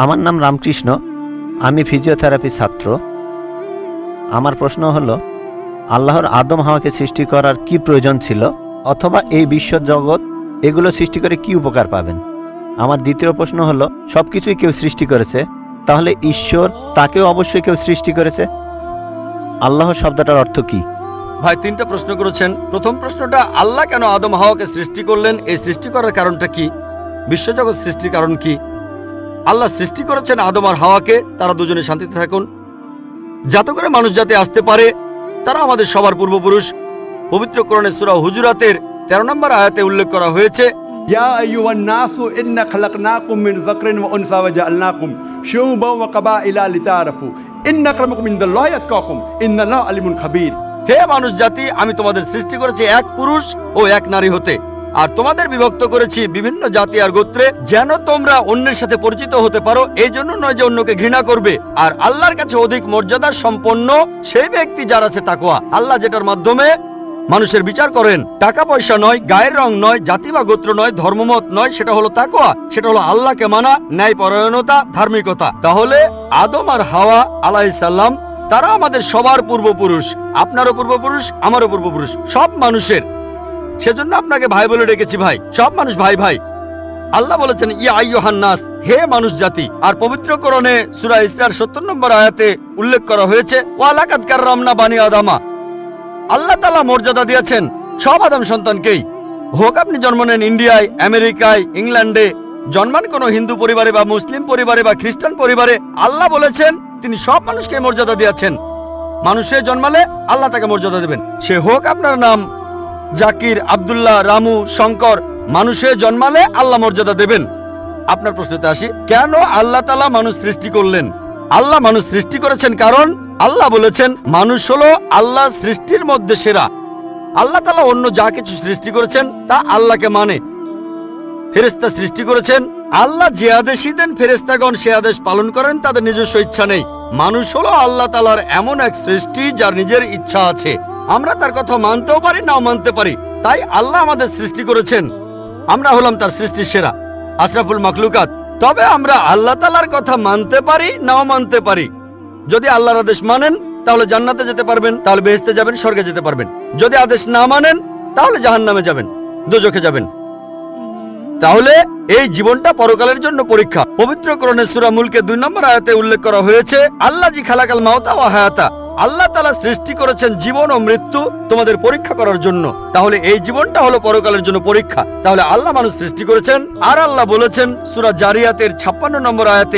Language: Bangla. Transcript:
আমার নাম রামকৃষ্ণ, আমি ফিজিওথেরাপি ছাত্র। আমার প্রশ্ন হলো, আল্লাহর আদম হাওয়াকে সৃষ্টি করার কি প্রয়োজন ছিল, অথবা এই বিশ্ব জগৎ এগুলো সৃষ্টি করে কি উপকার পাবেন? আমার দ্বিতীয় প্রশ্ন হলো, সব কিছুই কেউ সৃষ্টি করেছে, তাহলে ঈশ্বর তাকেও অবশ্যই কেউ সৃষ্টি করেছে। আল্লাহ শব্দটার অর্থ কি? ভাই, তিনটা প্রশ্ন করেছেন। প্রথম প্রশ্নটা, আল্লাহ কেন আদম হাওয়াকে সৃষ্টি করলেন, এই সৃষ্টি করার কারণটা কি, বিশ্বজগৎ সৃষ্টির কারণ কি? আল্লাহ সৃষ্টি করেছেন আদম আর হাওয়াকে, তারা দুজনে শান্তিতে থাকুন, যাতে করে মানুষ যাতে আসতে পারে। তারা আমাদের সবার পূর্বপুরুষ। পবিত্র কোরআনে সূরা হুজুরাতের 13 নম্বর আয়াতে উল্লেখ করা হয়েছে, ইয়া আইয়ুহান নাসু ইন্না খালাকনাকুম মিন যাকরিন ওয়া উনসা ওয়া জাআলনাকুম শুউবান ওয়া কাবাইলা লিতাআরাফু ইন্না আক্রামাকুম ইনদাল্লাহি আতকাকুম ইন্নাল্লাহা আলিমুন খাবীর। হে মানুষ জাতি, আমি তোমাদের সৃষ্টি করেছি এক পুরুষ ও এক নারী হতে, আর তোমাদের বিভক্ত করেছি বিভিন্ন জাতি আর গোত্রে, যেন তোমরা অন্যের সাথে পরিচিত হতে পারো। এই জন্য নয় যে অন্যকে ঘৃণা করবে। আর আল্লাহর কাছে অধিক মর্যাদা সম্পন্ন সেই ব্যক্তি যার আছে তাকওয়া। আল্লাহ যেটার মাধ্যমে মানুষের বিচার করেন, টাকা পয়সা নয়, গায়ের রং নয়, জাতি বা গোত্র নয়, ধর্মমত নয়, সেটা হলো তাকওয়া। সেটা হলো আল্লাহকে মানা, ন্যায়পরায়ণতা, ধার্মিকতা। তাহলে আদম আর হাওয়া আলাইহিস সালাম তারা আমাদের সবার পূর্বপুরুষ, আপনারও পূর্বপুরুষ, আমারও পূর্বপুরুষ, সব মানুষের। সেজন্য আপনাকে ভাই বলে ডেকেছি। ভাই, সব মানুষ ভাই ভাই। আল্লাহ বলেছেন, ইয়া আইয়ুহান নাস, হে মানুষ জাতি। আর পবিত্র কোরআনে সূরা ইসরার 70 নম্বর আয়াতে উল্লেখ করা হয়েছে, ওয়া লাকাদ কাররামনা বানি আদামা। আল্লাহ তাআলা মর্যাদা দিয়েছেন সব আদম সন্তানকেই। হোক আপনি জন্ম নেন ইন্ডিয়ায়, আমেরিকায়, ইংল্যান্ডে, জন্মান কোনো হিন্দু পরিবারে বা মুসলিম পরিবারে বা খ্রিস্টান পরিবারে, আল্লাহ বলেছেন তিনি সব মানুষকে মর্যাদা দিয়েছেন। মানুষে জন্মালে আল্লাহ তাকে মর্যাদা দেবেন। সে হোক আপনার নাম জাকির, আব্দুল্লাহ, রামু, শঙ্কর, মানুষে জন্মালে আল্লাহ মর্যাদা দেবেন। আপনার প্রশ্নতে আসি, কেন আল্লাহ তাআলা মানুষ সৃষ্টি করলেন? আল্লাহ মানুষ সৃষ্টি করেছেন কারণ আল্লাহ বলেছেন মানুষ হলো আল্লাহ সৃষ্টির মধ্যে সেরা। আল্লাহ তাআলা অন্য যা কিছু সৃষ্টি করেছেন তা আল্লাহকে মানে। ফেরেশতা সৃষ্টি করেছেন, আল্লাহ যে আদেশই দেন ফেরেশতাগণ সে আদেশ পালন করেন, তাদের নিজস্ব ইচ্ছা নেই। মানুষ হলো আল্লাহ তাআলার এমন এক সৃষ্টি যার নিজের ইচ্ছা আছে। আমরা তার কথা মানতেও পারি, নাও মানতে পারি। তাই আল্লাহ আমাদের সৃষ্টি করেছেন, আমরা হলাম তার সৃষ্টির সেরা, আশরাফুল মাখলুকাত। তবে আমরা আল্লাহ তাআলার কথা মানতে পারি, নাও মানতে পারি। যদি আল্লাহর আদেশ মানেন তাহলে জান্নাতে যেতে পারবেন, তাহলে বেহেশতে যাবেন, স্বর্গে যেতে পারবেন। যদি আদেশ না মানেন তাহলে জাহান্নামে যাবেন, দোজখে যাবেন। তাহলে এই জীবনটা পরকালের জন্য পরীক্ষা। পবিত্র কোরআনে সূরা মুলকে 2 নম্বর আয়াতে উল্লেখ করা হয়েছে, আল্লাযী খালাকাল মাউতা ওয়া হায়াতা। আল্লাহ তাআলা সৃষ্টি করেছেন জীবন ও মৃত্যু তোমাদের পরীক্ষা করার জন্য। তাহলে এই জীবনটা হলো পরকালের জন্য পরীক্ষা। তাহলে আল্লাহ মানুষ সৃষ্টি করেছেন। আর আল্লাহ বলেছেন সূরা জারিয়াতের 56 নম্বর আয়াতে,